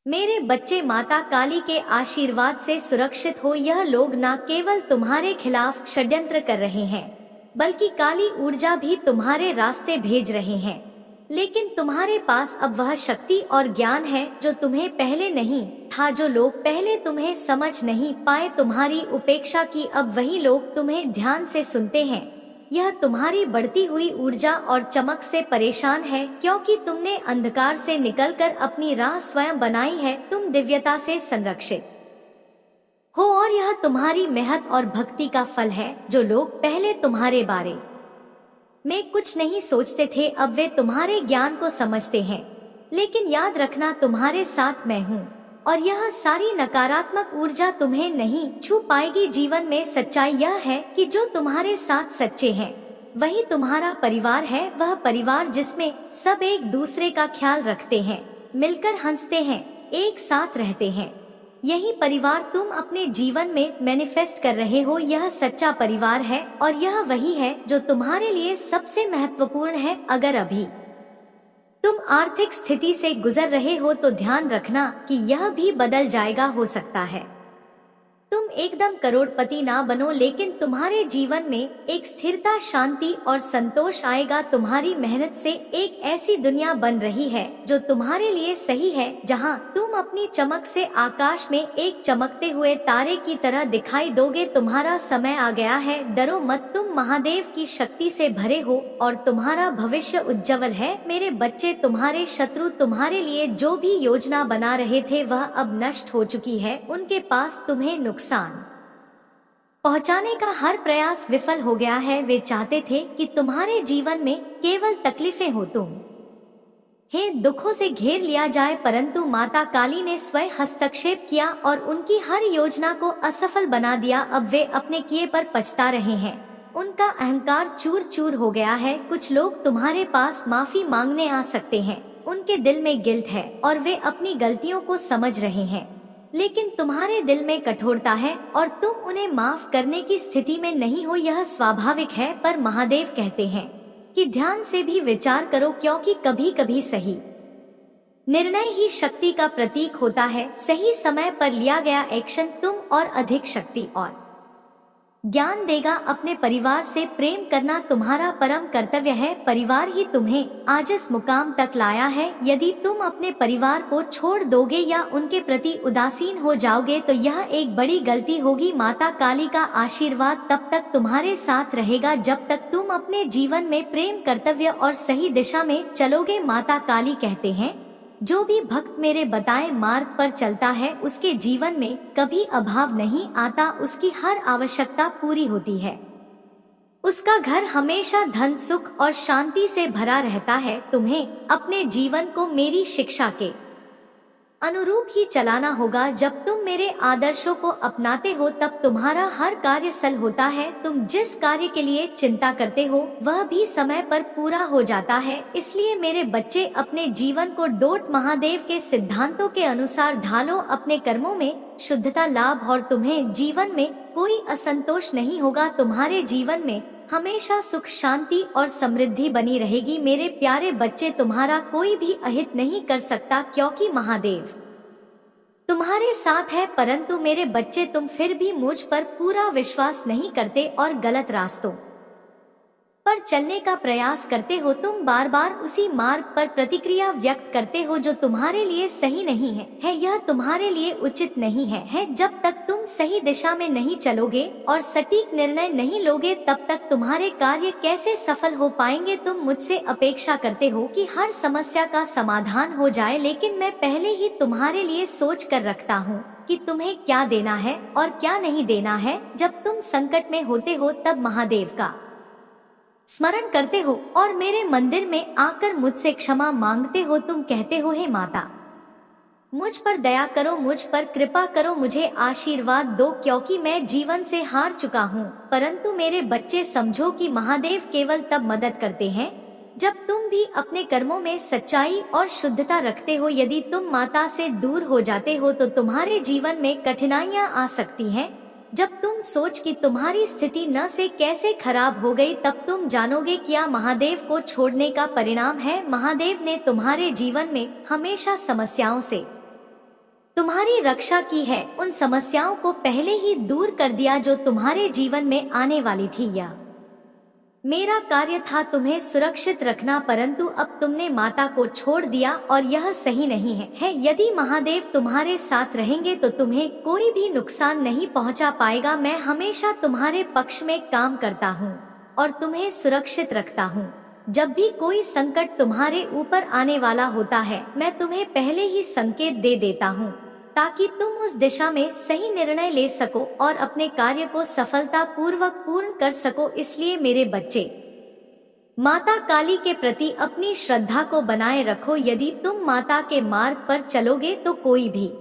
मेरे बच्चे, माता काली के आशीर्वाद से सुरक्षित हो। यह लोग न केवल तुम्हारे खिलाफ षड्यंत्र कर रहे हैं, बल्कि काली ऊर्जा भी तुम्हारे रास्ते भेज रहे हैं। लेकिन तुम्हारे पास अब वह शक्ति और ज्ञान है जो तुम्हें पहले नहीं था। जो लोग पहले तुम्हें समझ नहीं पाए, तुम्हारी उपेक्षा की, अब वही लोग तुम्हें ध्यान से सुनते हैं। यह तुम्हारी बढ़ती हुई ऊर्जा और चमक से परेशान है, क्योंकि तुमने अंधकार से निकलकर अपनी राह स्वयं बनाई है। तुम दिव्यता से संरक्षित हो और यह तुम्हारी मेहनत और भक्ति का फल है। जो लोग पहले तुम्हारे बारे में कुछ नहीं सोचते थे, अब वे तुम्हारे ज्ञान को समझते हैं। लेकिन याद रखना, तुम्हारे साथ मैं हूँ और यह सारी नकारात्मक ऊर्जा तुम्हें नहीं छू पाएगी। जीवन में सच्चाई यह है कि जो तुम्हारे साथ सच्चे हैं वही तुम्हारा परिवार है। वह परिवार जिसमें सब एक दूसरे का ख्याल रखते हैं, मिलकर हंसते हैं, एक साथ रहते हैं। यही परिवार तुम अपने जीवन में मैनिफेस्ट कर रहे हो। यह सच्चा परिवार है और यह वही है जो तुम्हारे लिए सबसे महत्वपूर्ण है। अगर अभी तुम आर्थिक स्थिति से गुजर रहे हो तो ध्यान रखना कि यह भी बदल जाएगा। हो सकता है तुम एकदम करोड़पति ना बनो, लेकिन तुम्हारे जीवन में एक स्थिरता, शांति और संतोष आएगा। तुम्हारी मेहनत से एक ऐसी दुनिया बन रही है जो तुम्हारे लिए सही है, जहां तुम अपनी चमक से आकाश में एक चमकते हुए तारे की तरह दिखाई दोगे। तुम्हारा समय आ गया है, डरो मत। तुम महादेव की शक्ति से भरे हो और तुम्हारा भविष्य उज्जवल है। मेरे बच्चे, तुम्हारे शत्रु तुम्हारे लिए जो भी योजना बना रहे थे वह अब नष्ट हो चुकी है। उनके पास तुम्हें नुकसान पहुंचाने का हर प्रयास विफल हो गया है। वे चाहते थे कि तुम्हारे जीवन में केवल तकलीफें हो, दुखों से घेर लिया जाए, परंतु माता काली ने स्वयं हस्तक्षेप किया और उनकी हर योजना को असफल बना दिया। अब वे अपने किए पर पछता रहे हैं। उनका अहंकार चूर चूर हो गया है। कुछ लोग तुम्हारे पास माफी मांगने आ सकते हैं, उनके दिल में गिल्ट है और वे अपनी गलतियों को समझ रहे हैं, लेकिन तुम्हारे दिल में कठोरता है और तुम उन्हें माफ करने की स्थिति में नहीं हो। यह स्वाभाविक है, पर महादेव कहते हैं कि ध्यान से भी विचार करो, क्योंकि कभी कभी सही निर्णय ही शक्ति का प्रतीक होता है। सही समय पर लिया गया एक्शन तुम और अधिक शक्ति और ज्ञान देगा। अपने परिवार से प्रेम करना तुम्हारा परम कर्तव्य है। परिवार ही तुम्हें आज इस मुकाम तक लाया है। यदि तुम अपने परिवार को छोड़ दोगे या उनके प्रति उदासीन हो जाओगे तो यह एक बड़ी गलती होगी। माता काली का आशीर्वाद तब तक तुम्हारे साथ रहेगा जब तक तुम अपने जीवन में प्रेम, कर्तव्य और सही दिशा में चलोगे। माता काली कहते हैं, जो भी भक्त मेरे बताए मार्ग पर चलता है उसके जीवन में कभी अभाव नहीं आता, उसकी हर आवश्यकता पूरी होती है, उसका घर हमेशा धन, सुख और शांति से भरा रहता है। तुम्हें अपने जीवन को मेरी शिक्षा के अनुरूप ही चलाना होगा। जब तुम मेरे आदर्शों को अपनाते हो तब तुम्हारा हर कार्य सल होता है। तुम जिस कार्य के लिए चिंता करते हो वह भी समय पर पूरा हो जाता है। इसलिए मेरे बच्चे, अपने जीवन को डोट महादेव के सिद्धांतों के अनुसार ढालो। अपने कर्मों में शुद्धता लाभ और तुम्हें जीवन में कोई असंतोष नहीं होगा। तुम्हारे जीवन में हमेशा सुख, शांति और समृद्धि बनी रहेगी। मेरे प्यारे बच्चे, तुम्हारा कोई भी अहित नहीं कर सकता, क्योंकि महादेव तुम्हारे साथ है। परंतु मेरे बच्चे, तुम फिर भी मुझ पर पूरा विश्वास नहीं करते और गलत रास्तों पर चलने का प्रयास करते हो। तुम बार बार उसी मार्ग पर प्रतिक्रिया व्यक्त करते हो जो तुम्हारे लिए सही नहीं है। यह तुम्हारे लिए उचित नहीं है। जब तक तुम सही दिशा में नहीं चलोगे और सटीक निर्णय नहीं लोगे तब तक तुम्हारे कार्य कैसे सफल हो पाएंगे। तुम मुझसे अपेक्षा करते हो कि हर समस्या का समाधान हो जाए, लेकिन मैं पहले ही तुम्हारे लिए सोच कर रखता हूँ कि तुम्हें क्या देना है और क्या नहीं देना है। जब तुम संकट में होते हो तब महादेव का स्मरण करते हो और मेरे मंदिर में आकर मुझसे क्षमा मांगते हो। तुम कहते हो, हे माता, मुझ पर दया करो, मुझ पर कृपा करो, मुझे आशीर्वाद दो, क्योंकि मैं जीवन से हार चुका हूँ। परंतु मेरे बच्चे, समझो कि महादेव केवल तब मदद करते हैं जब तुम भी अपने कर्मों में सच्चाई और शुद्धता रखते हो। यदि तुम माता से दूर हो जाते हो तो तुम्हारे जीवन में कठिनाइयाँ आ सकती हैं। जब तुम सोच कि तुम्हारी स्थिति न से कैसे खराब हो गई, तब तुम जानोगे क्या महादेव को छोड़ने का परिणाम है। महादेव ने तुम्हारे जीवन में हमेशा समस्याओं से तुम्हारी रक्षा की है, उन समस्याओं को पहले ही दूर कर दिया जो तुम्हारे जीवन में आने वाली थी। यह मेरा कार्य था तुम्हें सुरक्षित रखना, परंतु अब तुमने माता को छोड़ दिया और यह सही नहीं है। यदि महादेव तुम्हारे साथ रहेंगे तो तुम्हें कोई भी नुकसान नहीं पहुंचा पाएगा। मैं हमेशा तुम्हारे पक्ष में काम करता हूं और तुम्हें सुरक्षित रखता हूं। जब भी कोई संकट तुम्हारे ऊपर आने वाला होता है, मैं तुम्हें पहले ही संकेत दे देता हूं ताकि तुम उस दिशा में सही निर्णय ले सको और अपने कार्य को सफलता पूर्वक पूर्ण कर सको। इसलिए मेरे बच्चे, माता काली के प्रति अपनी श्रद्धा को बनाए रखो। यदि तुम माता के मार्ग पर चलोगे तो कोई भी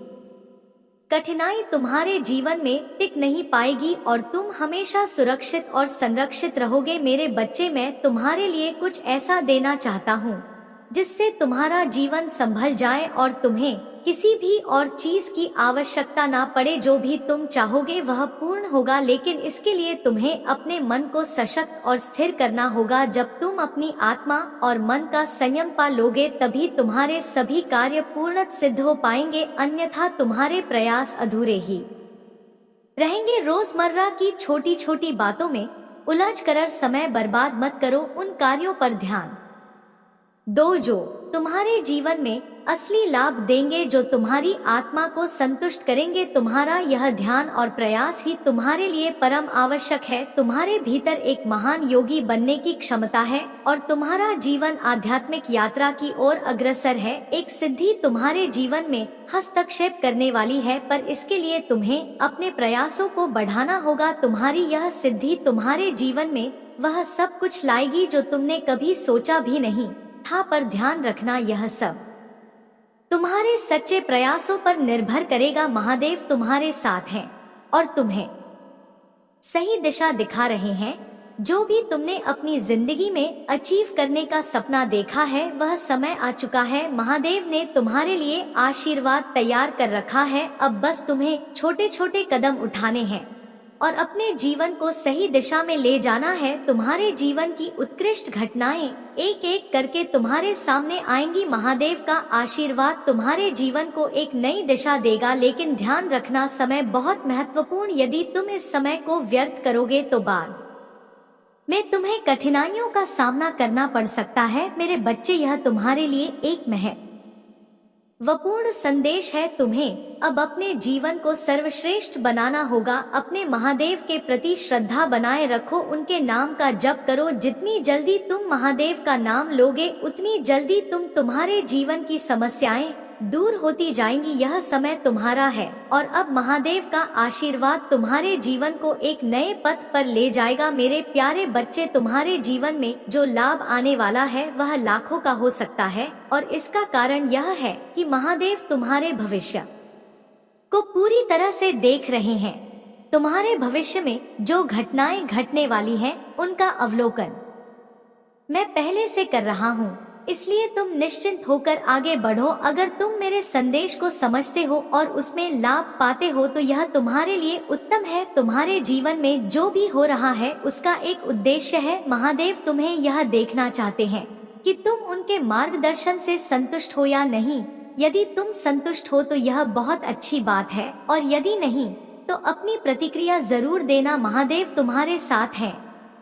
कठिनाई तुम्हारे जीवन में टिक नहीं पाएगी और तुम हमेशा सुरक्षित और संरक्षित रहोगे। मेरे बच्चे, मैं तुम्हारे लिए कुछ ऐसा देना चाहता हूँ जिससे तुम्हारा जीवन संभल जाए और तुम्हें किसी भी और चीज की आवश्यकता ना पड़े। जो भी तुम चाहोगे वह पूर्ण होगा, लेकिन इसके लिए तुम्हें अपने मन को सशक्त और स्थिर करना होगा। जब तुम अपनी आत्मा और मन का संयम पा लोगे तभी तुम्हारे सभी कार्य पूर्ण सिद्ध हो पाएंगे, अन्यथा तुम्हारे प्रयास अधूरे ही रहेंगे। रोजमर्रा की छोटी छोटी बातों में उलझ कर समय बर्बाद मत करो, उन कार्यों पर ध्यान दो जो तुम्हारे जीवन में असली लाभ देंगे, जो तुम्हारी आत्मा को संतुष्ट करेंगे। तुम्हारा यह ध्यान और प्रयास ही तुम्हारे लिए परम आवश्यक है। तुम्हारे भीतर एक महान योगी बनने की क्षमता है और तुम्हारा जीवन आध्यात्मिक यात्रा की ओर अग्रसर है। एक सिद्धि तुम्हारे जीवन में हस्तक्षेप करने वाली है, पर इसके लिए तुम्हें अपने प्रयासों को बढ़ाना होगा। तुम्हारी यह सिद्धि तुम्हारे जीवन में वह सब कुछ लाएगी जो तुमने कभी सोचा भी नहीं था। पर ध्यान रखना, यह सब तुम्हारे सच्चे प्रयासों पर निर्भर करेगा। महादेव तुम्हारे साथ हैं और तुम्हें सही दिशा दिखा रहे हैं। जो भी तुमने अपनी जिंदगी में अचीव करने का सपना देखा है वह समय आ चुका है। महादेव ने तुम्हारे लिए आशीर्वाद तैयार कर रखा है। अब बस तुम्हें छोटे छोटे कदम उठाने हैं और अपने जीवन को सही दिशा में ले जाना है। तुम्हारे जीवन की उत्कृष्ट घटनाएं एक एक करके तुम्हारे सामने आएंगी। महादेव का आशीर्वाद तुम्हारे जीवन को एक नई दिशा देगा, लेकिन ध्यान रखना, समय बहुत महत्वपूर्ण। यदि तुम इस समय को व्यर्थ करोगे तो बाद में तुम्हें कठिनाइयों का सामना करना पड़ सकता है। मेरे बच्चे, यह तुम्हारे लिए एक महत्वपूर्ण संदेश है। तुम्हें अब अपने जीवन को सर्वश्रेष्ठ बनाना होगा। अपने महादेव के प्रति श्रद्धा बनाए रखो, उनके नाम का जप करो। जितनी जल्दी तुम महादेव का नाम लोगे उतनी जल्दी तुम्हारे जीवन की समस्याएं दूर होती जाएंगी। यह समय तुम्हारा है और अब महादेव का आशीर्वाद तुम्हारे जीवन को एक नए पथ पर ले जाएगा। मेरे प्यारे बच्चे, तुम्हारे जीवन में जो लाभ आने वाला है वह लाखों का हो सकता है और इसका कारण यह है कि महादेव तुम्हारे भविष्य को पूरी तरह से देख रहे हैं। तुम्हारे भविष्य में जो घटनाएं घटने वाली हैं उनका अवलोकन मैं पहले से कर रहा हूँ, इसलिए तुम निश्चिंत होकर आगे बढ़ो। अगर तुम मेरे संदेश को समझते हो और उसमें लाभ पाते हो तो यह तुम्हारे लिए उत्तम है। तुम्हारे जीवन में जो भी हो रहा है उसका एक उद्देश्य है। महादेव तुम्हें यह देखना चाहते हैं कि तुम उनके मार्गदर्शन से संतुष्ट हो या नहीं। यदि तुम संतुष्ट हो तो यह बहुत अच्छी बात है और यदि नहीं तो अपनी प्रतिक्रिया जरूर देना। महादेव तुम्हारे साथ हैं,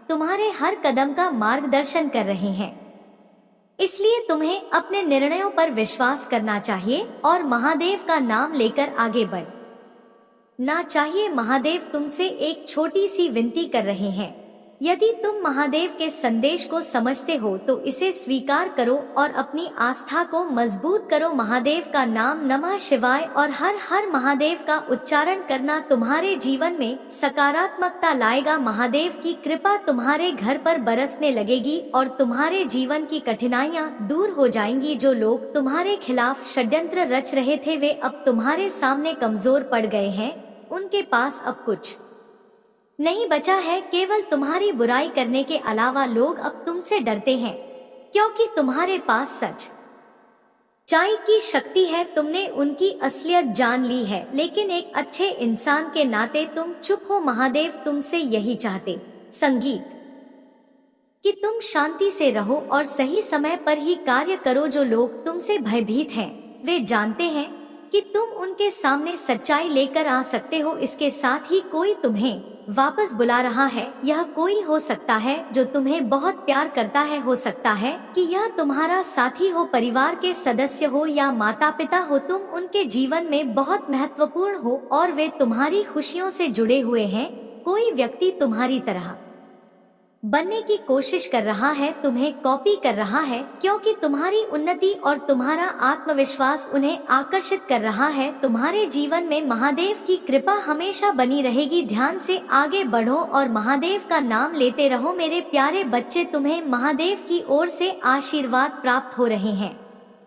तुम्हारे हर कदम का मार्गदर्शन कर रहे हैं, इसलिए तुम्हें अपने निर्णयों पर विश्वास करना चाहिए और महादेव का नाम लेकर आगे बढ़ना चाहिए। महादेव तुमसे एक छोटी सी विनती कर रहे हैं। यदि तुम महादेव के संदेश को समझते हो तो इसे स्वीकार करो और अपनी आस्था को मजबूत करो। महादेव का नाम नमः शिवाय और हर हर महादेव का उच्चारण करना तुम्हारे जीवन में सकारात्मकता लाएगा। महादेव की कृपा तुम्हारे घर पर बरसने लगेगी और तुम्हारे जीवन की कठिनाइयां दूर हो जाएंगी। जो लोग तुम्हारे खिलाफ षड्यंत्र रच रहे थे वे अब तुम्हारे सामने कमजोर पड़ गए हैं। उनके पास अब कुछ नहीं बचा है, केवल तुम्हारी बुराई करने के अलावा। लोग अब तुमसे डरते हैं क्योंकि तुम्हारे पास सच चाय की शक्ति है। तुमने उनकी असलियत जान ली है, लेकिन एक अच्छे इंसान के नाते तुम चुप हो। महादेव तुमसे यही चाहते संगीत कि तुम शांति से रहो और सही समय पर ही कार्य करो। जो लोग तुमसे भयभीत हैं वे जानते हैं कि तुम उनके सामने सच्चाई लेकर आ सकते हो। इसके साथ ही कोई तुम्हें वापस बुला रहा है। यह कोई हो सकता है जो तुम्हें बहुत प्यार करता है। हो सकता है कि यह तुम्हारा साथी हो, परिवार के सदस्य हो या माता पिता हो। तुम उनके जीवन में बहुत महत्वपूर्ण हो और वे तुम्हारी खुशियों से जुड़े हुए हैं। कोई व्यक्ति तुम्हारी तरह बनने की कोशिश कर रहा है, तुम्हें कॉपी कर रहा है, क्योंकि तुम्हारी उन्नति और तुम्हारा आत्मविश्वास उन्हें आकर्षित कर रहा है। तुम्हारे जीवन में महादेव की कृपा हमेशा बनी रहेगी। ध्यान से आगे बढ़ो और महादेव का नाम लेते रहो। मेरे प्यारे बच्चे, तुम्हें महादेव की ओर से आशीर्वाद प्राप्त हो रहे हैं।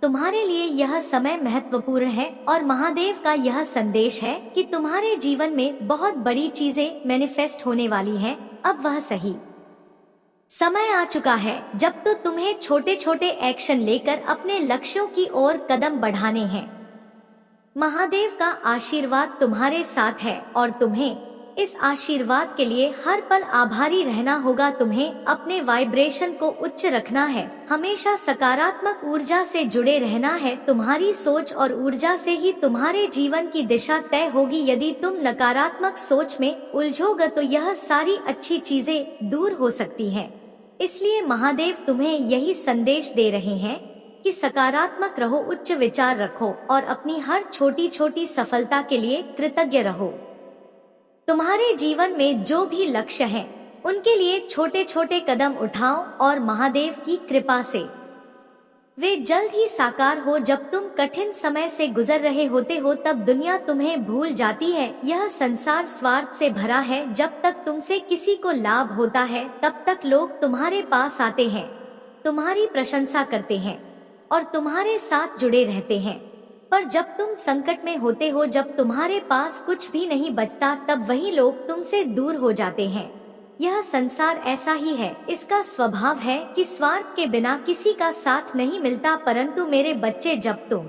तुम्हारे लिए यह समय महत्वपूर्ण है और महादेव का यह संदेश है कि तुम्हारे जीवन में बहुत बड़ी चीजें मैनिफेस्ट होने वाली हैं। अब वह सही समय आ चुका है जब तो तुम्हें छोटे छोटे एक्शन लेकर अपने लक्ष्यों की ओर कदम बढ़ाने हैं। महादेव का आशीर्वाद तुम्हारे साथ है और तुम्हें इस आशीर्वाद के लिए हर पल आभारी रहना होगा। तुम्हें अपने वाइब्रेशन को उच्च रखना है, हमेशा सकारात्मक ऊर्जा से जुड़े रहना है। तुम्हारी सोच और ऊर्जा से ही तुम्हारे जीवन की दिशा तय होगी। यदि तुम नकारात्मक सोच में उलझोगे तो यह सारी अच्छी चीजें दूर हो सकती हैं। इसलिए महादेव तुम्हें यही संदेश दे रहे हैं कि सकारात्मक रहो, उच्च विचार रखो और अपनी हर छोटी छोटी सफलता के लिए कृतज्ञ रहो। तुम्हारे जीवन में जो भी लक्ष्य हैं, उनके लिए छोटे छोटे कदम उठाओ और महादेव की कृपा से वे जल्द ही साकार हो। जब तुम कठिन समय से गुजर रहे होते हो तब दुनिया तुम्हें भूल जाती है। यह संसार स्वार्थ से भरा है। जब तक तुमसे किसी को लाभ होता है तब तक लोग तुम्हारे पास आते हैं, तुम्हारी प्रशंसा करते हैं और तुम्हारे साथ जुड़े रहते हैं। पर जब तुम संकट में होते हो, जब तुम्हारे पास कुछ भी नहीं बचता, तब वही लोग तुमसे दूर हो जाते हैं। यह संसार ऐसा ही है। इसका स्वभाव है कि स्वार्थ के बिना किसी का साथ नहीं मिलता। परंतु मेरे बच्चे, जब तुम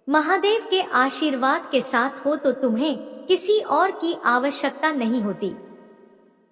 महादेव के आशीर्वाद के साथ हो तो तुम्हें किसी और की आवश्यकता नहीं होती।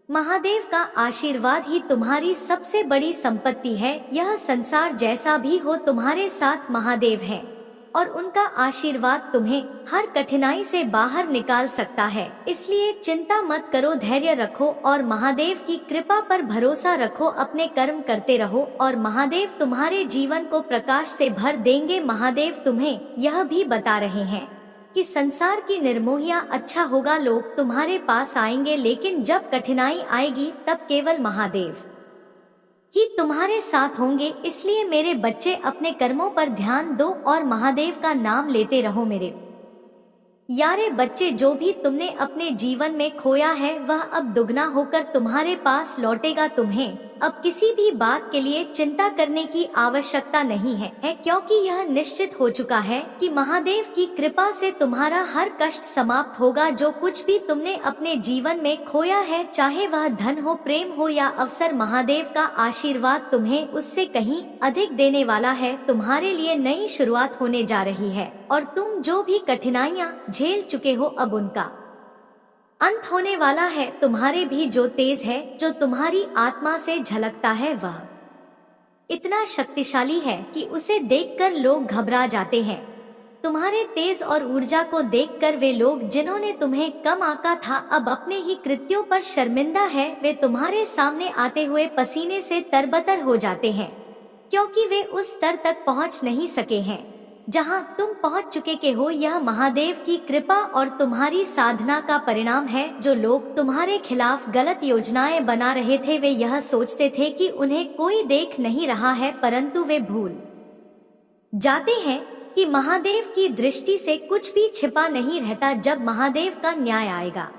महादेव का आशीर्वाद ही तुम्हारी सबसे बड़ी संपत्ति है। यह संसार जैसा भी हो, तुम्हारे साथ महादेव है और उनका आशीर्वाद तुम्हें हर कठिनाई से बाहर निकाल सकता है। इसलिए चिंता मत करो, धैर्य रखो और महादेव की कृपा पर भरोसा रखो। अपने कर्म करते रहो और महादेव तुम्हारे जीवन को प्रकाश से भर देंगे। महादेव तुम्हें यह भी बता रहे हैं कि संसार की निर्मोहियां अच्छा होगा, लोग तुम्हारे पास आएंगे, लेकिन जब कठिनाई आएगी तब केवल महादेव ही तुम्हारे साथ होंगे। इसलिए मेरे बच्चे, अपने कर्मों पर ध्यान दो और महादेव का नाम लेते रहो। मेरे यारे बच्चे, जो भी तुमने अपने जीवन में खोया है वह अब दुगना होकर तुम्हारे पास लौटेगा। तुम्हें अब किसी भी बात के लिए चिंता करने की आवश्यकता नहीं है, क्योंकि यह निश्चित हो चुका है कि महादेव की कृपा से तुम्हारा हर कष्ट समाप्त होगा। जो कुछ भी तुमने अपने जीवन में खोया है, चाहे वह धन हो, प्रेम हो या अवसर, महादेव का आशीर्वाद तुम्हें उससे कहीं अधिक देने वाला है। तुम्हारे लिए नई शुरुआत होने जा रही है और तुम जो भी कठिनाइयाँ झेल चुके हो, अब उनका अंत होने वाला है। तुम्हारे भी जो तेज है, जो तुम्हारी आत्मा से झलकता है, वह इतना शक्तिशाली है कि उसे देखकर लोग घबरा जाते हैं। तुम्हारे तेज और ऊर्जा को देखकर वे लोग जिन्होंने तुम्हें कम आंका था, अब अपने ही कृत्यों पर शर्मिंदा है। वे तुम्हारे सामने आते हुए पसीने से तरबतर हो जाते हैं, क्योंकि वे उस स्तर तक पहुंच नहीं सके हैं जहां तुम पहुंच चुके के हो। यह महादेव की कृपा और तुम्हारी साधना का परिणाम है। जो लोग तुम्हारे खिलाफ गलत योजनाएं बना रहे थे, वे यह सोचते थे कि उन्हें कोई देख नहीं रहा है, परंतु वे भूल जाते हैं कि महादेव की दृष्टि से कुछ भी छिपा नहीं रहता। जब महादेव का न्याय आएगा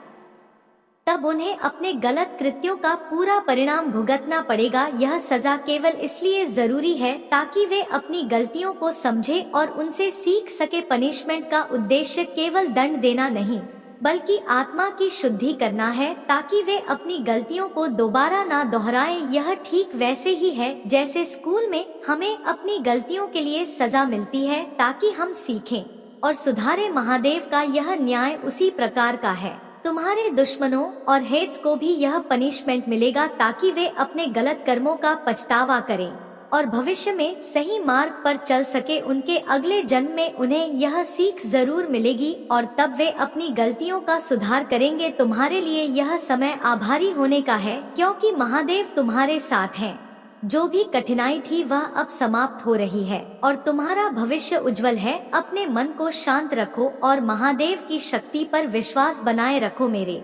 तब उन्हें अपने गलत कृत्यों का पूरा परिणाम भुगतना पड़ेगा। यह सजा केवल इसलिए जरूरी है ताकि वे अपनी गलतियों को समझे और उनसे सीख सके। पनिशमेंट का उद्देश्य केवल दंड देना नहीं, बल्कि आत्मा की शुद्धि करना है, ताकि वे अपनी गलतियों को दोबारा ना दोहराएं। यह ठीक वैसे ही है जैसे स्कूल में हमें अपनी गलतियों के लिए सजा मिलती है ताकि हम सीखें और सुधारें। महादेव का यह न्याय उसी प्रकार का है। तुम्हारे दुश्मनों और हेट्स को भी यह पनिशमेंट मिलेगा ताकि वे अपने गलत कर्मों का पछतावा करें। और भविष्य में सही मार्ग पर चल सके, उनके अगले जन्म में उन्हें यह सीख जरूर मिलेगी और तब वे अपनी गलतियों का सुधार करेंगे। तुम्हारे लिए यह समय आभारी होने का है, क्योंकि महादेव तुम्हारे साथ हैं। जो भी कठिनाई थी वह अब समाप्त हो रही है और तुम्हारा भविष्य उज्जवल है। अपने मन को शांत रखो और महादेव की शक्ति पर विश्वास बनाए रखो। मेरे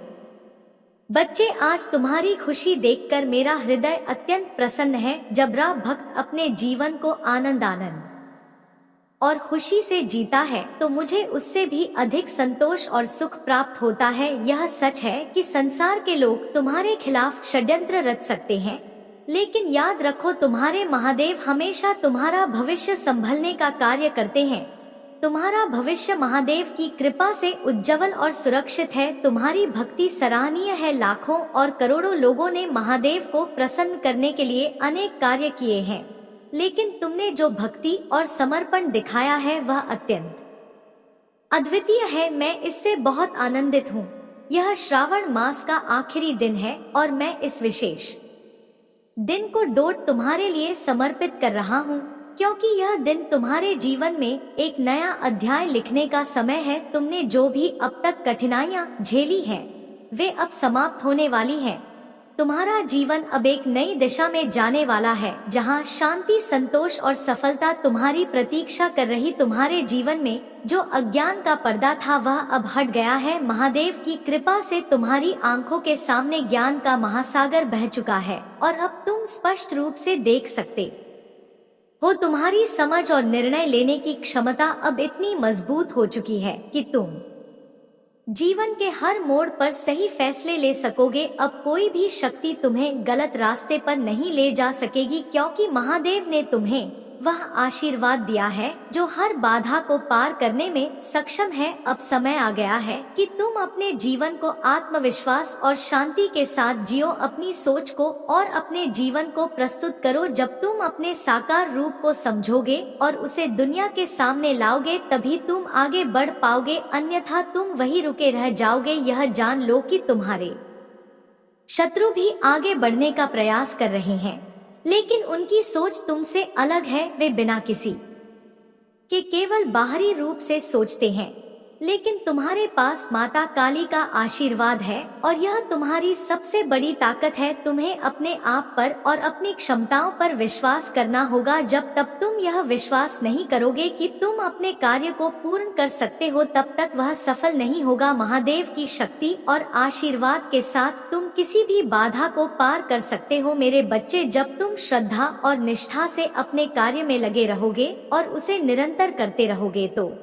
बच्चे, आज तुम्हारी खुशी देखकर मेरा हृदय अत्यंत प्रसन्न है। जब भक्त अपने जीवन को आनंद और खुशी से जीता है तो मुझे उससे भी अधिक संतोष और सुख प्राप्त होता है। यह सच है कि संसार के लोग तुम्हारे खिलाफ षड्यंत्र रच सकते हैं, लेकिन याद रखो तुम्हारे महादेव हमेशा तुम्हारा भविष्य संभलने का कार्य करते हैं। तुम्हारा भविष्य महादेव की कृपा से उज्जवल और सुरक्षित है। तुम्हारी भक्ति सराहनीय है। लाखों और करोड़ों लोगों ने महादेव को प्रसन्न करने के लिए अनेक कार्य किए हैं, लेकिन तुमने जो भक्ति और समर्पण दिखाया है वह अत्यंत अद्वितीय है। मैं इससे बहुत आनंदित हूँ। यह श्रावण मास का आखिरी दिन है और मैं इस विशेष दिन को तुम्हारे लिए समर्पित कर रहा हूँ, क्योंकि यह दिन तुम्हारे जीवन में एक नया अध्याय लिखने का समय है। तुमने जो भी अब तक कठिनाइयाँ झेली हैं, वे अब समाप्त होने वाली हैं। तुम्हारा जीवन अब एक नई दिशा में जाने वाला है, जहाँ शांति, संतोष और सफलता तुम्हारी प्रतीक्षा कर रही। तुम्हारे जीवन में जो अज्ञान का पर्दा था वह अब हट गया है। महादेव की कृपा से तुम्हारी आंखों के सामने ज्ञान का महासागर बह चुका है और अब तुम स्पष्ट रूप से देख सकते हो। तुम्हारी समझ और निर्णय लेने की क्षमता अब इतनी मजबूत हो चुकी है कि तुम जीवन के हर मोड़ पर सही फैसले ले सकोगे। अब कोई भी शक्ति तुम्हें गलत रास्ते पर नहीं ले जा सकेगी, क्योंकि महादेव ने तुम्हें वह आशीर्वाद दिया है जो हर बाधा को पार करने में सक्षम है। अब समय आ गया है कि तुम अपने जीवन को आत्मविश्वास और शांति के साथ जियो। अपनी सोच को और अपने जीवन को प्रस्तुत करो। जब तुम अपने साकार रूप को समझोगे और उसे दुनिया के सामने लाओगे, तभी तुम आगे बढ़ पाओगे, अन्यथा तुम वहीं रुके रह जाओगे। यह जान लो कि तुम्हारे शत्रु भी आगे बढ़ने का प्रयास कर रहे हैं, लेकिन उनकी सोच तुमसे अलग है। वे बिना किसी के केवल बाहरी रूप से सोचते हैं, लेकिन तुम्हारे पास माता काली का आशीर्वाद है और यह तुम्हारी सबसे बड़ी ताकत है। तुम्हें अपने आप पर और अपनी क्षमताओं पर विश्वास करना होगा। जब तक तुम यह विश्वास नहीं करोगे कि तुम अपने कार्य को पूर्ण कर सकते हो, तब तक वह सफल नहीं होगा। महादेव की शक्ति और आशीर्वाद के साथ तुम किसी भी बाधा को पार कर सकते हो। मेरे बच्चे, जब तुम श्रद्धा और निष्ठा से अपने कार्य में लगे रहोगे और उसे निरंतर करते रहोगे तो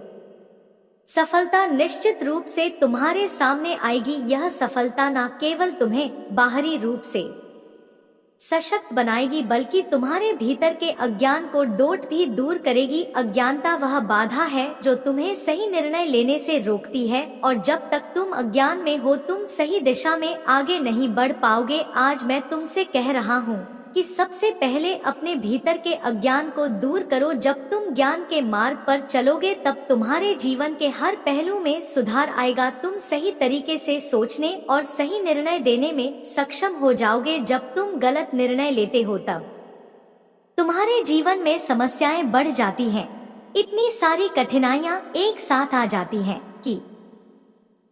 सफलता निश्चित रूप से तुम्हारे सामने आएगी। यह सफलता न केवल तुम्हें बाहरी रूप से सशक्त बनाएगी, बल्कि तुम्हारे भीतर के अज्ञान को भी दूर करेगी। अज्ञानता वह बाधा है जो तुम्हें सही निर्णय लेने से रोकती है, और जब तक तुम अज्ञान में हो तुम सही दिशा में आगे नहीं बढ़ पाओगे। आज मैं तुमसे कह रहा हूँ कि सबसे पहले अपने भीतर के अज्ञान को दूर करो। जब तुम ज्ञान के मार्ग पर चलोगे तब तुम्हारे जीवन के हर पहलू में सुधार आएगा। तुम सही तरीके से सोचने और सही निर्णय देने में सक्षम हो जाओगे। जब तुम गलत निर्णय लेते हो तब तुम्हारे जीवन में समस्याएं बढ़ जाती हैं। इतनी सारी कठिनाइयां एक साथ आ जाती हैं कि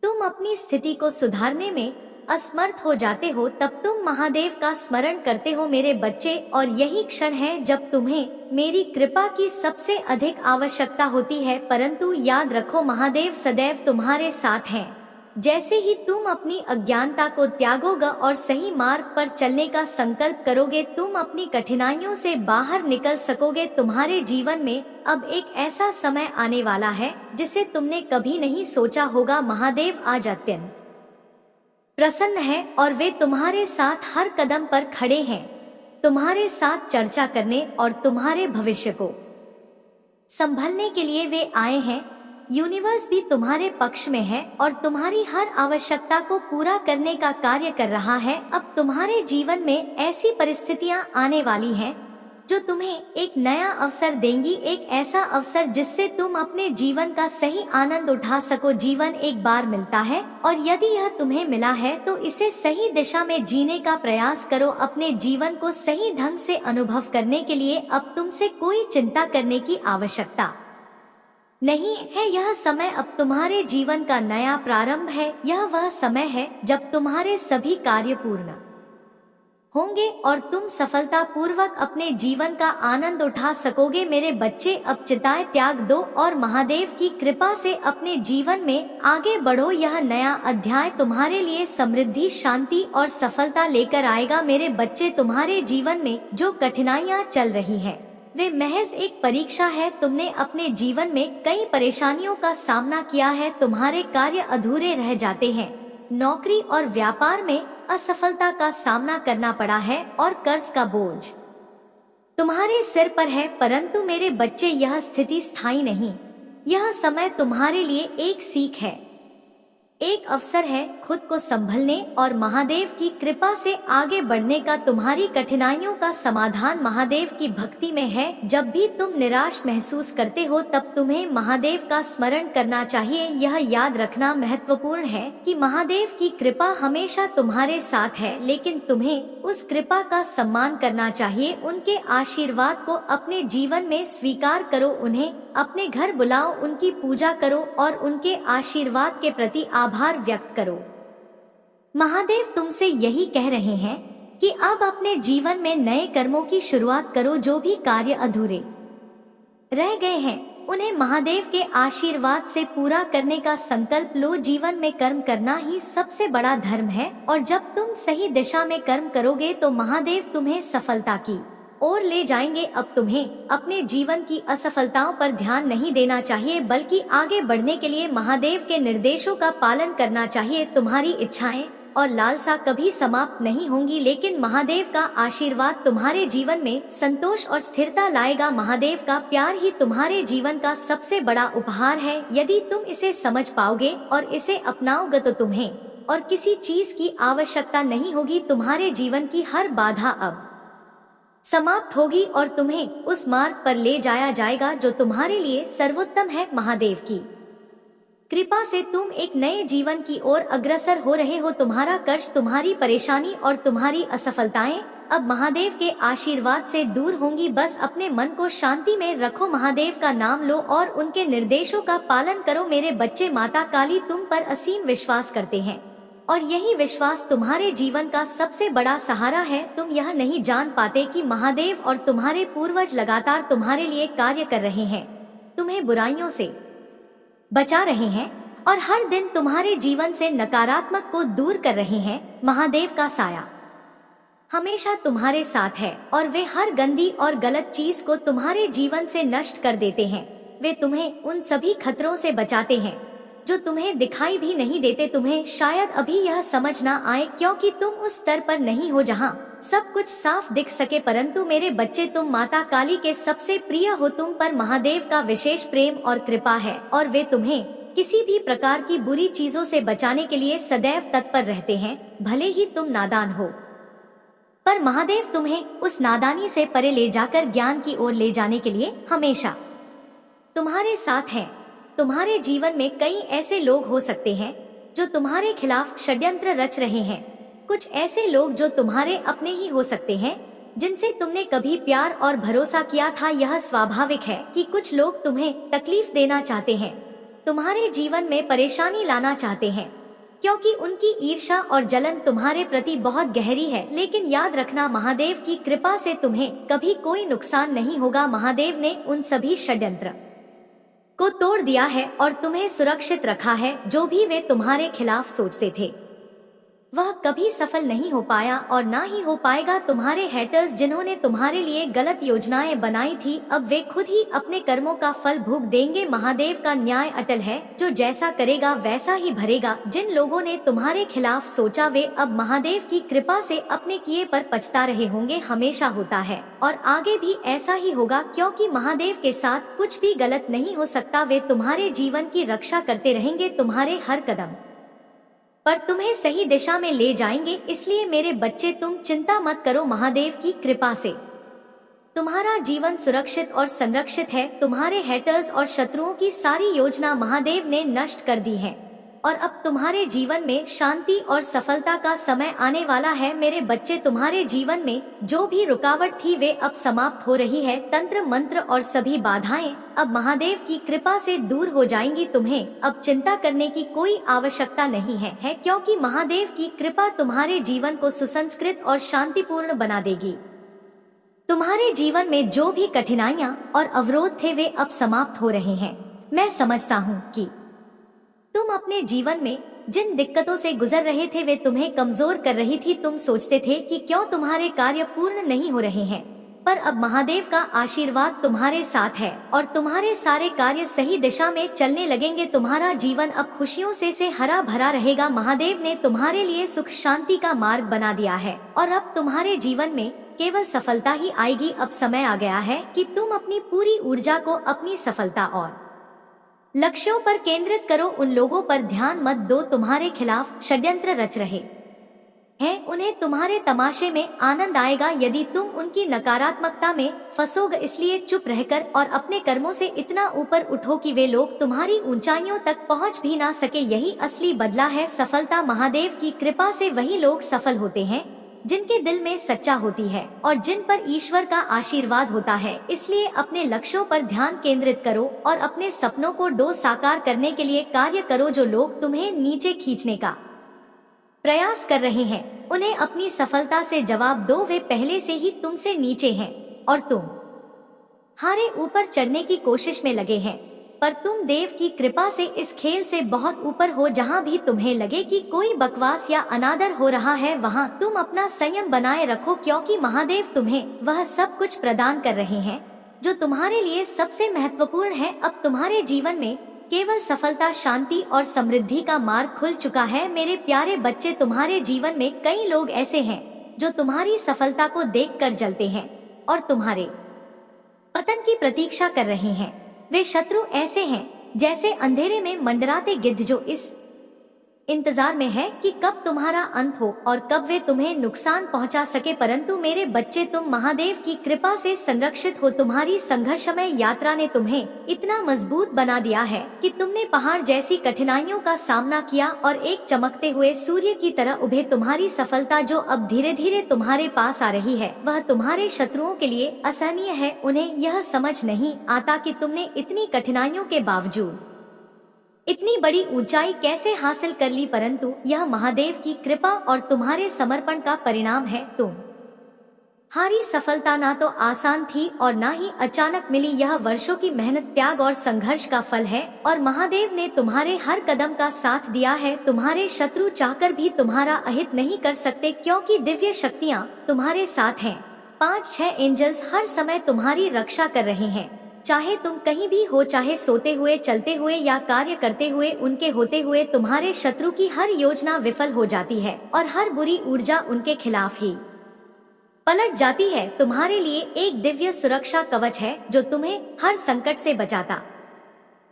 तुम अपनी स्थिति को सुधारने में असमर्थ हो जाते हो। तब तुम महादेव का स्मरण करते हो मेरे बच्चे, और यही क्षण है जब तुम्हें मेरी कृपा की सबसे अधिक आवश्यकता होती है। परंतु याद रखो, महादेव सदैव तुम्हारे साथ हैं। जैसे ही तुम अपनी अज्ञानता को त्यागोगे और सही मार्ग पर चलने का संकल्प करोगे, तुम अपनी कठिनाइयों से बाहर निकल सकोगे। तुम्हारे जीवन में अब एक ऐसा समय आने वाला है जिसे तुमने कभी नहीं सोचा होगा। महादेव आज अत्यंत प्रसन्न है और वे तुम्हारे साथ हर कदम पर खड़े हैं, तुम्हारे साथ चर्चा करने और तुम्हारे भविष्य को संभलने के लिए वे आए हैं। यूनिवर्स भी तुम्हारे पक्ष में है और तुम्हारी हर आवश्यकता को पूरा करने का कार्य कर रहा है। अब तुम्हारे जीवन में ऐसी परिस्थितियां आने वाली हैं जो तुम्हें एक नया अवसर देंगी, एक ऐसा अवसर जिससे तुम अपने जीवन का सही आनंद उठा सको। जीवन एक बार मिलता है और यदि यह तुम्हें मिला है तो इसे सही दिशा में जीने का प्रयास करो। अपने जीवन को सही ढंग से अनुभव करने के लिए अब तुमसे कोई चिंता करने की आवश्यकता नहीं है। यह समय अब तुम्हारे जीवन का नया प्रारंभ है। यह वह समय है जब तुम्हारे सभी कार्य पूर्ण होंगे और तुम सफलता पूर्वक अपने जीवन का आनंद उठा सकोगे। मेरे बच्चे, अब चिंताएं त्याग दो और महादेव की कृपा से अपने जीवन में आगे बढ़ो। यह नया अध्याय तुम्हारे लिए समृद्धि, शांति और सफलता लेकर आएगा। मेरे बच्चे, तुम्हारे जीवन में जो कठिनाइयां चल रही हैं, वे महज एक परीक्षा है। तुमने अपने जीवन में कई परेशानियों का सामना किया है। तुम्हारे कार्य अधूरे रह जाते हैं, नौकरी और व्यापार में असफलता का सामना करना पड़ा है और कर्ज का बोझ तुम्हारे सिर पर है। परंतु मेरे बच्चे, यह स्थिति स्थायी नहीं। यह समय तुम्हारे लिए एक सीख है, एक अवसर है खुद को संभलने और महादेव की कृपा से आगे बढ़ने का। तुम्हारी कठिनाइयों का समाधान महादेव की भक्ति में है। जब भी तुम निराश महसूस करते हो तब तुम्हें महादेव का स्मरण करना चाहिए। यह याद रखना महत्वपूर्ण है कि महादेव की कृपा हमेशा तुम्हारे साथ है, लेकिन तुम्हें उस कृपा का सम्मान करना चाहिए। उनके आशीर्वाद को अपने जीवन में स्वीकार करो, उन्हें अपने घर बुलाओ, उनकी पूजा करो और उनके आशीर्वाद के प्रति आभार व्यक्त करो। महादेव तुमसे यही कह रहे हैं कि अब अपने जीवन में नए कर्मों की शुरुआत करो। जो भी कार्य अधूरे रह गए हैं उन्हें महादेव के आशीर्वाद से पूरा करने का संकल्प लो। जीवन में कर्म करना ही सबसे बड़ा धर्म है और जब तुम सही दिशा में कर्म करोगे तो महादेव तुम्हें सफलता की ओर ले जाएंगे। अब तुम्हें अपने जीवन की असफलताओं पर ध्यान नहीं देना चाहिए, बल्कि आगे बढ़ने के लिए महादेव के निर्देशों का पालन करना चाहिए। तुम्हारी इच्छाएं और लालसा कभी समाप्त नहीं होंगी, लेकिन महादेव का आशीर्वाद तुम्हारे जीवन में संतोष और स्थिरता लाएगा। महादेव का प्यार ही तुम्हारे जीवन का सबसे बड़ा उपहार है। यदि तुम इसे समझ पाओगे और इसे अपनाओगे तो तुम्हें और किसी चीज की आवश्यकता नहीं होगी। तुम्हारे जीवन की हर बाधा अब समाप्त होगी और तुम्हें उस मार्ग पर ले जाया जाएगा जो तुम्हारे लिए सर्वोत्तम है। महादेव की कृपा से तुम एक नए जीवन की ओर अग्रसर हो रहे हो। तुम्हारा कर्ज, तुम्हारी परेशानी और तुम्हारी असफलताएं अब महादेव के आशीर्वाद से दूर होंगी। बस अपने मन को शांति में रखो, महादेव का नाम लो और उनके निर्देशों का पालन करो। मेरे बच्चे, माता काली तुम पर असीम विश्वास करते हैं और यही विश्वास तुम्हारे जीवन का सबसे बड़ा सहारा है। तुम यह नहीं जान पाते कि महादेव और तुम्हारे पूर्वज लगातार तुम्हारे लिए कार्य कर रहे हैं, तुम्हें बुराइयों से बचा रहे हैं और हर दिन तुम्हारे जीवन से नकारात्मक को दूर कर रहे हैं। महादेव का साया हमेशा तुम्हारे साथ है और वे हर गंदी और गलत चीज को तुम्हारे जीवन से नष्ट कर देते हैं। वे तुम्हें उन सभी खतरों से बचाते हैं जो तुम्हें दिखाई भी नहीं देते। तुम्हें शायद अभी यह समझ ना आए क्योंकि तुम उस स्तर पर नहीं हो जहां सब कुछ साफ दिख सके, परंतु मेरे बच्चे, तुम माता काली के सबसे प्रिय हो। तुम पर महादेव का विशेष प्रेम और कृपा है और वे तुम्हें किसी भी प्रकार की बुरी चीजों से बचाने के लिए सदैव तत्पर रहते हैं। भले ही तुम नादान हो, पर महादेव तुम्हें उस नादानी से परे ले जाकर ज्ञान की ओर ले जाने के लिए हमेशा तुम्हारे साथ हैं। तुम्हारे जीवन में कई ऐसे लोग हो सकते हैं जो तुम्हारे खिलाफ षड्यंत्र रच रहे हैं। कुछ ऐसे लोग जो तुम्हारे अपने ही हो सकते हैं, जिनसे तुमने कभी प्यार और भरोसा किया था। यह स्वाभाविक है कि कुछ लोग तुम्हें तकलीफ देना चाहते हैं, तुम्हारे जीवन में परेशानी लाना चाहते हैं, क्योंकि उनकी ईर्ष्या और जलन तुम्हारे प्रति बहुत गहरी है। लेकिन याद रखना, महादेव की कृपा से तुम्हें कभी कोई नुकसान नहीं होगा। महादेव ने उन सभी षड्यंत्र को तोड़ दिया है और तुम्हें सुरक्षित रखा है। जो भी वे तुम्हारे खिलाफ सोचते थे वह कभी सफल नहीं हो पाया और ना ही हो पाएगा। तुम्हारे हेटर्स जिन्होंने तुम्हारे लिए गलत योजनाएं बनाई थी, अब वे खुद ही अपने कर्मों का फल भोग देंगे। महादेव का न्याय अटल है, जो जैसा करेगा वैसा ही भरेगा। जिन लोगों ने तुम्हारे खिलाफ सोचा वे अब महादेव की कृपा से अपने किए पर पछता रहे होंगे। हमेशा होता है और आगे भी ऐसा ही होगा, क्योंकि महादेव के साथ कुछ भी गलत नहीं हो सकता। वे तुम्हारे जीवन की रक्षा करते रहेंगे, तुम्हारे हर कदम पर तुम्हें सही दिशा में ले जाएंगे। इसलिए मेरे बच्चे, तुम चिंता मत करो, महादेव की कृपा से तुम्हारा जीवन सुरक्षित और संरक्षित है। तुम्हारे हेटर्स और शत्रुओं की सारी योजना महादेव ने नष्ट कर दी है और अब तुम्हारे जीवन में शांति और सफलता का समय आने वाला है। मेरे बच्चे, तुम्हारे जीवन में जो भी रुकावट थी वे अब समाप्त हो रही है। तंत्र मंत्र और सभी बाधाएं अब महादेव की कृपा से दूर हो जाएंगी। तुम्हें अब चिंता करने की कोई आवश्यकता नहीं है क्योंकि महादेव की कृपा तुम्हारे जीवन को सुसंस्कृत और शांतिपूर्ण बना देगी। तुम्हारे जीवन में जो भी कठिनाइयां और अवरोध थे वे अब समाप्त हो रहे हैं। मैं समझता हूँ कि तुम अपने जीवन में जिन दिक्कतों से गुजर रहे थे वे तुम्हें कमजोर कर रही थी। तुम सोचते थे कि क्यों तुम्हारे कार्य पूर्ण नहीं हो रहे हैं, पर अब महादेव का आशीर्वाद तुम्हारे साथ है और तुम्हारे सारे कार्य सही दिशा में चलने लगेंगे। तुम्हारा जीवन अब खुशियों से हरा भरा रहेगा। महादेव ने तुम्हारे लिए सुख शांति का मार्ग बना दिया है और अब तुम्हारे जीवन में केवल सफलता ही आएगी। अब समय आ गया है कि तुम अपनी पूरी ऊर्जा को अपनी सफलता और लक्ष्यों पर केंद्रित करो। उन लोगों पर ध्यान मत दो तुम्हारे खिलाफ षड्यंत्र रच रहे हैं। उन्हें तुम्हारे तमाशे में आनंद आएगा यदि तुम उनकी नकारात्मकता में फंसोगे। इसलिए चुप रहकर और अपने कर्मों से इतना ऊपर उठो कि वे लोग तुम्हारी ऊंचाइयों तक पहुंच भी ना सके। यही असली बदला है सफलता। महादेव की कृपा से वही लोग सफल होते हैं जिनके दिल में सच्चा होती है और जिन पर ईश्वर का आशीर्वाद होता है। इसलिए अपने लक्ष्यों पर ध्यान केंद्रित करो और अपने सपनों को साकार करने के लिए कार्य करो। जो लोग तुम्हें नीचे खींचने का प्रयास कर रहे हैं उन्हें अपनी सफलता से जवाब दो। वे पहले से ही तुमसे नीचे हैं और तुम हारे ऊपर चढ़ने की कोशिश में लगे हैं, पर तुम देव की कृपा से इस खेल से बहुत ऊपर हो। जहाँ भी तुम्हें लगे कि कोई बकवास या अनादर हो रहा है वहाँ तुम अपना संयम बनाए रखो क्योंकि महादेव तुम्हें वह सब कुछ प्रदान कर रहे हैं जो तुम्हारे लिए सबसे महत्वपूर्ण है। अब तुम्हारे जीवन में केवल सफलता, शांति और समृद्धि का मार्ग खुल चुका है। मेरे प्यारे बच्चे, तुम्हारे जीवन में कई लोग ऐसे हैं जो तुम्हारी सफलता को देखकर जलते हैं और तुम्हारे पतन की प्रतीक्षा कर रहे हैं। वे शत्रु ऐसे हैं जैसे अंधेरे में मंडराते गिद्ध जो इस इंतजार में है कि कब तुम्हारा अंत हो और कब वे तुम्हें नुकसान पहुंचा सके। परंतु मेरे बच्चे, तुम महादेव की कृपा से संरक्षित हो। तुम्हारी संघर्षमय यात्रा ने तुम्हें इतना मजबूत बना दिया है कि तुमने पहाड़ जैसी कठिनाइयों का सामना किया और एक चमकते हुए सूर्य की तरह उभे। तुम्हारी सफलता जो अब धीरे धीरे तुम्हारे पास आ रही है वह तुम्हारे शत्रुओं के लिए असहनीय है। उन्हें यह समझ नहीं आता कि तुमने इतनी कठिनाइयों के बावजूद इतनी बड़ी ऊंचाई कैसे हासिल कर ली, परंतु यह महादेव की कृपा और तुम्हारे समर्पण का परिणाम है। तुम्हारी सफलता ना तो आसान थी और ना ही अचानक मिली। यह वर्षों की मेहनत, त्याग और संघर्ष का फल है और महादेव ने तुम्हारे हर कदम का साथ दिया है। तुम्हारे शत्रु चाहकर भी तुम्हारा अहित नहीं कर सकते क्योंकि दिव्य शक्तियाँ तुम्हारे साथ हैं। 5-6 एंजल्स हर समय तुम्हारी रक्षा कर रहे हैं। चाहे तुम कहीं भी हो, चाहे सोते हुए, चलते हुए या कार्य करते हुए, उनके होते हुए तुम्हारे शत्रु की हर योजना विफल हो जाती है और हर बुरी ऊर्जा उनके खिलाफ ही पलट जाती है। तुम्हारे लिए एक दिव्य सुरक्षा कवच है जो तुम्हें हर संकट से बचाता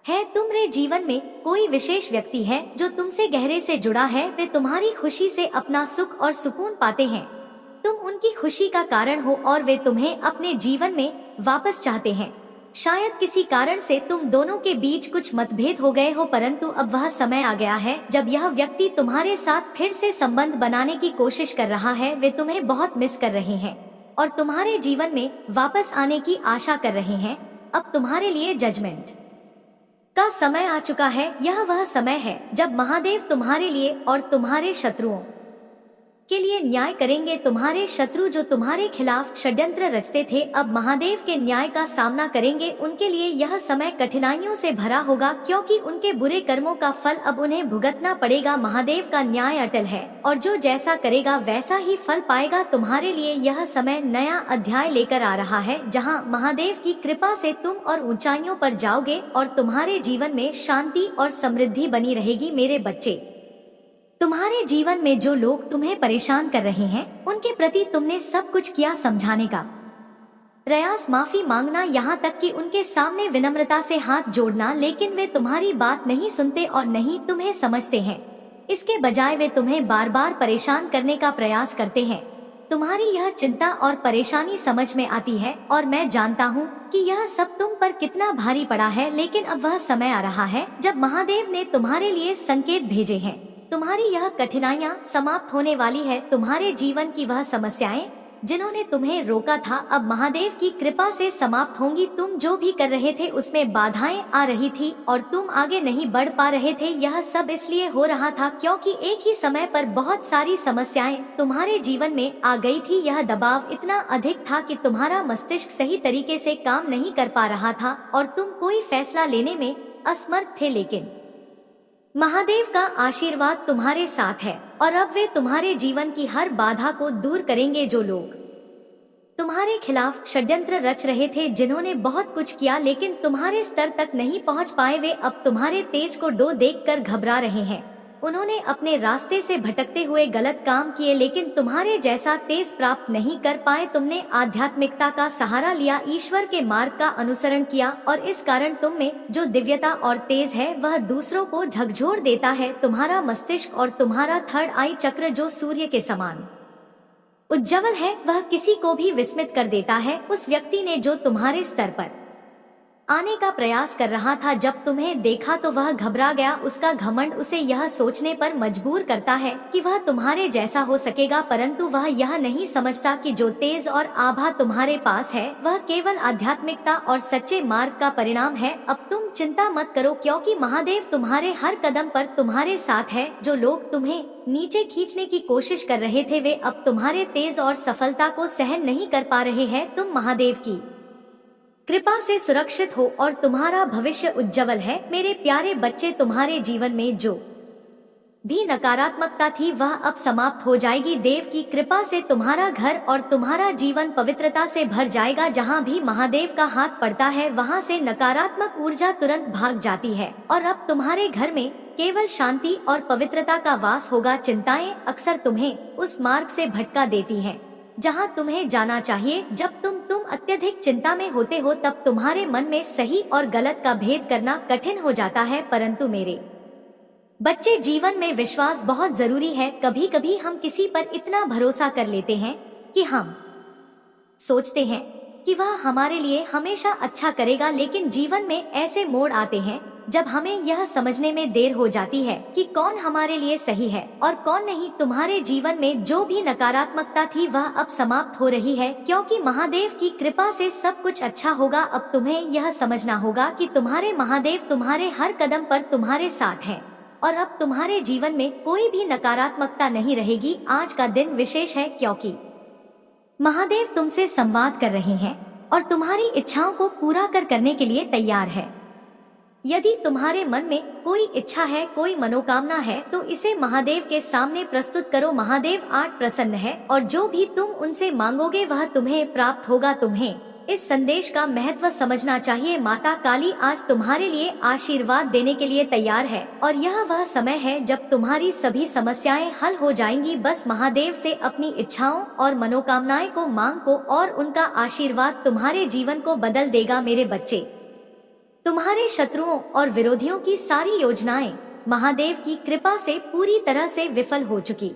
है। तुम्हारे जीवन में कोई विशेष व्यक्ति है जो तुमसे गहरे से जुड़ा है। वे तुम्हारी खुशी से अपना सुख और सुकून पाते हैं। तुम उनकी खुशी का कारण हो और वे तुम्हें अपने जीवन में वापस चाहते हैं। शायद किसी कारण से तुम दोनों के बीच कुछ मतभेद हो गए हो, परंतु अब वह समय आ गया है जब यह व्यक्ति तुम्हारे साथ फिर से संबंध बनाने की कोशिश कर रहा है। वे तुम्हें बहुत मिस कर रहे हैं और तुम्हारे जीवन में वापस आने की आशा कर रहे हैं। अब तुम्हारे लिए जजमेंट का समय आ चुका है। यह वह समय है जब महादेव तुम्हारे लिए और तुम्हारे शत्रुओं के लिए न्याय करेंगे। तुम्हारे शत्रु जो तुम्हारे खिलाफ षड्यंत्र रचते थे अब महादेव के न्याय का सामना करेंगे। उनके लिए यह समय कठिनाइयों से भरा होगा क्योंकि उनके बुरे कर्मों का फल अब उन्हें भुगतना पड़ेगा। महादेव का न्याय अटल है और जो जैसा करेगा वैसा ही फल पाएगा। तुम्हारे लिए यह समय नया अध्याय लेकर आ रहा है जहाँ महादेव की कृपा से तुम और ऊंचाइयों पर जाओगे और तुम्हारे जीवन में शांति और समृद्धि बनी रहेगी। मेरे बच्चे, तुम्हारे जीवन में जो लोग तुम्हें परेशान कर रहे हैं उनके प्रति तुमने सब कुछ किया समझाने का प्रयास, माफी मांगना, यहाँ तक कि उनके सामने विनम्रता से हाथ जोड़ना, लेकिन वे तुम्हारी बात नहीं सुनते और नहीं तुम्हें समझते हैं। इसके बजाय वे तुम्हें बार बार परेशान करने का प्रयास करते हैं। तुम्हारी यह चिंता और परेशानी समझ में आती है और मैं जानता हूँ कि यह सब तुम पर कितना भारी पड़ा है, लेकिन अब वह समय आ रहा है जब महादेव ने तुम्हारे लिए संकेत भेजे हैं। तुम्हारी यह कठिनाइयाँ समाप्त होने वाली है। तुम्हारे जीवन की वह समस्याएं जिन्होंने तुम्हें रोका था अब महादेव की कृपा से समाप्त होंगी। तुम जो भी कर रहे थे उसमें बाधाएं आ रही थी और तुम आगे नहीं बढ़ पा रहे थे। यह सब इसलिए हो रहा था क्योंकि एक ही समय पर बहुत सारी समस्याएं तुम्हारे जीवन में आ गई थी। यह दबाव इतना अधिक था कि तुम्हारा मस्तिष्क सही तरीके से काम नहीं कर पा रहा था और तुम कोई फैसला लेने में असमर्थ थे, लेकिन महादेव का आशीर्वाद तुम्हारे साथ है और अब वे तुम्हारे जीवन की हर बाधा को दूर करेंगे। जो लोग तुम्हारे खिलाफ षड्यंत्र रच रहे थे, जिन्होंने बहुत कुछ किया लेकिन तुम्हारे स्तर तक नहीं पहुंच पाए, वे अब तुम्हारे तेज को डो देखकर घबरा रहे हैं। उन्होंने अपने रास्ते से भटकते हुए गलत काम किए लेकिन तुम्हारे जैसा तेज प्राप्त नहीं कर पाए। तुमने आध्यात्मिकता का सहारा लिया, ईश्वर के मार्ग का अनुसरण किया और इस कारण तुम में जो दिव्यता और तेज है वह दूसरों को झकझोर देता है। तुम्हारा मस्तिष्क और तुम्हारा थर्ड आई चक्र जो सूर्य के समान उज्ज्वल है, वह किसी को भी विस्मित कर देता है। उस व्यक्ति ने जो तुम्हारे स्तर पर आने का प्रयास कर रहा था, जब तुम्हें देखा तो वह घबरा गया। उसका घमंड उसे यह सोचने पर मजबूर करता है कि वह तुम्हारे जैसा हो सकेगा, परंतु वह यह नहीं समझता कि जो तेज और आभा तुम्हारे पास है वह केवल आध्यात्मिकता और सच्चे मार्ग का परिणाम है। अब तुम चिंता मत करो क्योंकि महादेव तुम्हारे हर कदम पर तुम्हारे साथ है। जो लोग तुम्हें नीचे खींचने की कोशिश कर रहे थे वे अब तुम्हारे तेज और सफलता को सहन नहीं कर पा रहे हैं। तुम महादेव की कृपा से सुरक्षित हो और तुम्हारा भविष्य उज्जवल है। मेरे प्यारे बच्चे, तुम्हारे जीवन में जो भी नकारात्मकता थी वह अब समाप्त हो जाएगी। देव की कृपा से तुम्हारा घर और तुम्हारा जीवन पवित्रता से भर जाएगा। जहाँ भी महादेव का हाथ पड़ता है वहाँ से नकारात्मक ऊर्जा तुरंत भाग जाती है और अब तुम्हारे घर में केवल शांति और पवित्रता का वास होगा। चिंताएं अक्सर तुम्हें उस मार्ग से भटका देती हैं जहां तुम्हें जाना चाहिए। जब तुम अत्यधिक चिंता में होते हो तब तुम्हारे मन में सही और गलत का भेद करना कठिन हो जाता है, परंतु मेरे बच्चे, जीवन में विश्वास बहुत जरूरी है। कभी कभी हम किसी पर इतना भरोसा कर लेते हैं कि हम सोचते हैं कि वह हमारे लिए हमेशा अच्छा करेगा, लेकिन जीवन में ऐसे मोड़ आते हैं जब हमें यह समझने में देर हो जाती है कि कौन हमारे लिए सही है और कौन नहीं। तुम्हारे जीवन में जो भी नकारात्मकता थी वह अब समाप्त हो रही है क्योंकि महादेव की कृपा से सब कुछ अच्छा होगा। अब तुम्हें यह समझना होगा कि तुम्हारे महादेव तुम्हारे हर कदम पर तुम्हारे साथ हैं और अब तुम्हारे जीवन में कोई भी नकारात्मकता नहीं रहेगी। आज का दिन विशेष है क्योंकि महादेव तुमसे संवाद कर रहे हैं और तुम्हारी इच्छाओं को पूरा करने के लिए तैयार है। यदि तुम्हारे मन में कोई इच्छा है, कोई मनोकामना है, तो इसे महादेव के सामने प्रस्तुत करो। महादेव आज प्रसन्न है और जो भी तुम उनसे मांगोगे वह तुम्हें प्राप्त होगा। तुम्हें इस संदेश का महत्व समझना चाहिए। माता काली आज तुम्हारे लिए आशीर्वाद देने के लिए तैयार है और यह वह समय है जब तुम्हारी सभी समस्याएं हल हो जाएंगी। बस महादेव से अपनी इच्छाओं और मनोकामनाएं को मांगो और उनका आशीर्वाद तुम्हारे जीवन को बदल देगा। मेरे बच्चे, तुम्हारे शत्रुओं और विरोधियों की सारी योजनाएं महादेव की कृपा से पूरी तरह से विफल हो चुकी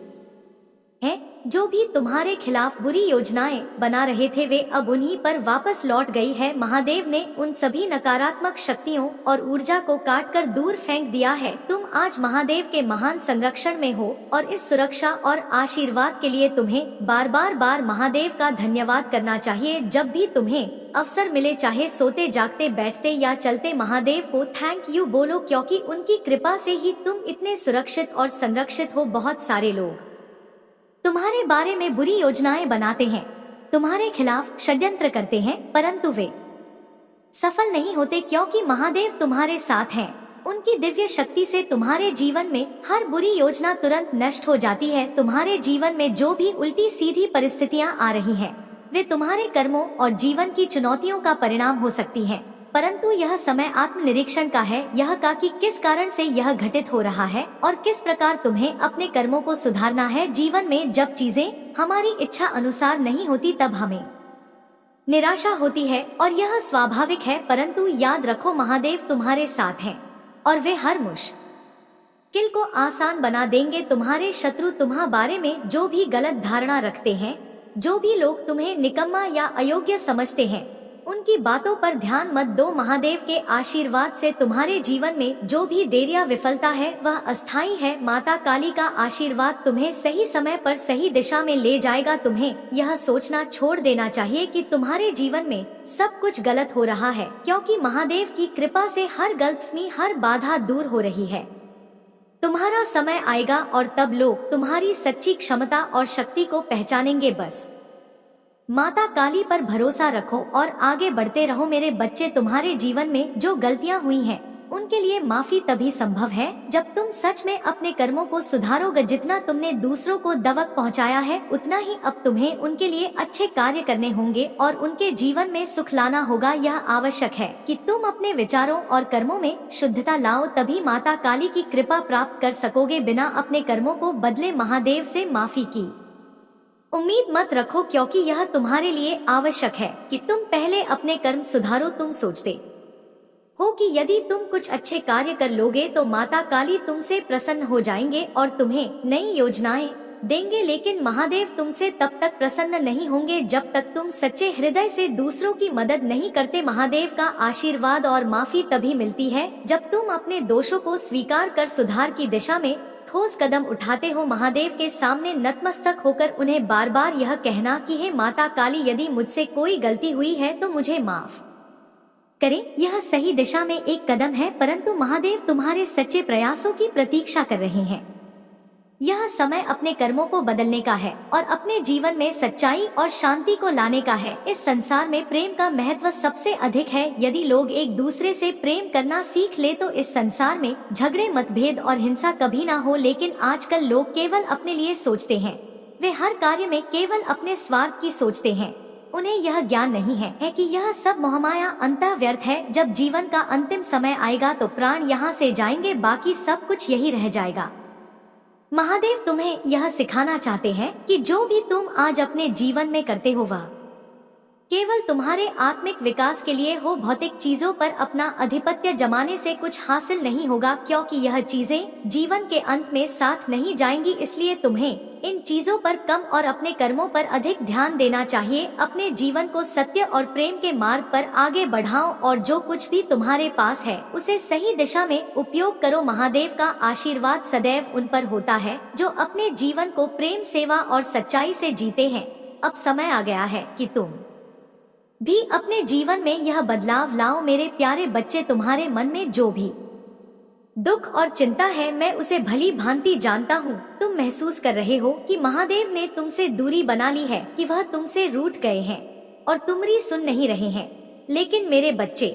हैं। जो भी तुम्हारे खिलाफ बुरी योजनाएं बना रहे थे वे अब उन्हीं पर वापस लौट गई है। महादेव ने उन सभी नकारात्मक शक्तियों और ऊर्जा को काटकर दूर फेंक दिया है। तुम आज महादेव के महान संरक्षण में हो और इस सुरक्षा और आशीर्वाद के लिए तुम्हें बार महादेव का धन्यवाद करना चाहिए। जब भी तुम्हें अवसर मिले, चाहे सोते जागते बैठते या चलते, महादेव को थैंक यू बोलो क्योंकि उनकी कृपा से ही तुम इतने सुरक्षित और संरक्षित हो। बहुत सारे लोग तुम्हारे बारे में बुरी योजनाएं बनाते हैं, तुम्हारे खिलाफ षड्यंत्र करते हैं, परंतु वे सफल नहीं होते क्योंकि महादेव तुम्हारे साथ हैं। उनकी दिव्य शक्ति से तुम्हारे जीवन में हर बुरी योजना तुरंत नष्ट हो जाती है। तुम्हारे जीवन में जो भी उल्टी सीधी परिस्थितियां आ रही हैं, वे तुम्हारे कर्मों और जीवन की चुनौतियों का परिणाम हो सकती हैं, परंतु यह समय आत्मनिरीक्षण का है, यह का कि किस कारण से यह घटित हो रहा है और किस प्रकार तुम्हें अपने कर्मों को सुधारना है। जीवन में जब चीजें हमारी इच्छा अनुसार नहीं होती तब हमें निराशा होती है और यह स्वाभाविक है, परंतु याद रखो महादेव तुम्हारे साथ हैं और वे हर मुश्किल को आसान बना देंगे। तुम्हारे शत्रु तुम्हारे बारे में जो भी गलत धारणा रखते हैं जो भी लोग तुम्हें निकम्मा या अयोग्य समझते हैं, उनकी बातों पर ध्यान मत दो। महादेव के आशीर्वाद से तुम्हारे जीवन में जो भी देर या विफलता है वह अस्थायी है। माता काली का आशीर्वाद तुम्हें सही समय पर सही दिशा में ले जाएगा। तुम्हें यह सोचना छोड़ देना चाहिए कि तुम्हारे जीवन में सब कुछ गलत हो रहा है, क्योंकि महादेव की कृपा से हर गलतफहमी, हर बाधा दूर हो रही है। तुम्हारा समय आएगा और तब लोग तुम्हारी सच्ची क्षमता और शक्ति को पहचानेंगे। बस माता काली पर भरोसा रखो और आगे बढ़ते रहो। मेरे बच्चे, तुम्हारे जीवन में जो गलतियां हुई हैं, उनके लिए माफी तभी संभव है जब तुम सच में अपने कर्मों को सुधारोगे। जितना तुमने दूसरों को दवक पहुंचाया है, उतना ही अब तुम्हें उनके लिए अच्छे कार्य करने होंगे और उनके जीवन में सुख लाना होगा। यह आवश्यक है कि तुम अपने विचारों और कर्मों में शुद्धता लाओ, तभी माता काली की कृपा प्राप्त कर सकोगे। बिना अपने कर्मों को बदले महादेव से माफी की उम्मीद मत रखो, क्योंकि यह तुम्हारे लिए आवश्यक है कि तुम पहले अपने कर्म सुधारो। तुम सोचते हो कि यदि तुम कुछ अच्छे कार्य कर लोगे तो माता काली तुमसे प्रसन्न हो जाएंगे और तुम्हें नई योजनाएं देंगे, लेकिन महादेव तुमसे तब तक प्रसन्न नहीं होंगे जब तक तुम सच्चे हृदय से दूसरों की मदद नहीं करते। महादेव का आशीर्वाद और माफी तभी मिलती है जब तुम अपने दोषों को स्वीकार कर सुधार की दिशा में ठोस कदम उठाते हो। महादेव के सामने नतमस्तक होकर उन्हें बार बार यह कहना कि हे माता काली, यदि मुझसे कोई गलती हुई है तो मुझे माफ करें। यह सही दिशा में एक कदम है, परंतु महादेव तुम्हारे सच्चे प्रयासों की प्रतीक्षा कर रहे हैं। यह समय अपने कर्मों को बदलने का है और अपने जीवन में सच्चाई और शांति को लाने का है। इस संसार में प्रेम का महत्व सबसे अधिक है। यदि लोग एक दूसरे से प्रेम करना सीख ले तो इस संसार में झगड़े, मतभेद और हिंसा कभी ना हो। लेकिन आजकल लोग केवल अपने लिए सोचते हैं। वे हर कार्य में केवल अपने स्वार्थ की सोचते हैं। उन्हें यह ज्ञान नहीं है कि यह सब मोहमाया अंतः व्यर्थ है। जब जीवन का अंतिम समय आएगा तो प्राण यहाँ से जाएंगे, बाकी सब कुछ यही रह जाएगा। महादेव तुम्हें यह सिखाना चाहते हैं कि जो भी तुम आज अपने जीवन में करते हो वह केवल तुम्हारे आत्मिक विकास के लिए हो। भौतिक चीजों पर अपना अधिपत्य जमाने से कुछ हासिल नहीं होगा, क्योंकि यह चीजें जीवन के अंत में साथ नहीं जाएंगी। इसलिए तुम्हें इन चीजों पर कम और अपने कर्मों पर अधिक ध्यान देना चाहिए। अपने जीवन को सत्य और प्रेम के मार्ग पर आगे बढ़ाओ और जो कुछ भी तुम्हारे पास है उसे सही दिशा में उपयोग करो। महादेव का आशीर्वाद सदैव उन पर होता है जो अपने जीवन को प्रेम, सेवा और सच्चाई से जीते हैं। अब समय आ गया है कि तुम भी अपने जीवन में यह बदलाव लाओ। मेरे प्यारे बच्चे, तुम्हारे मन में जो भी दुख और चिंता है, मैं उसे भली भांति जानता हूँ। तुम महसूस कर रहे हो कि महादेव ने तुमसे दूरी बना ली है, कि वह तुमसे रूठ गए हैं और तुम्हारी सुन नहीं रहे हैं। लेकिन मेरे बच्चे,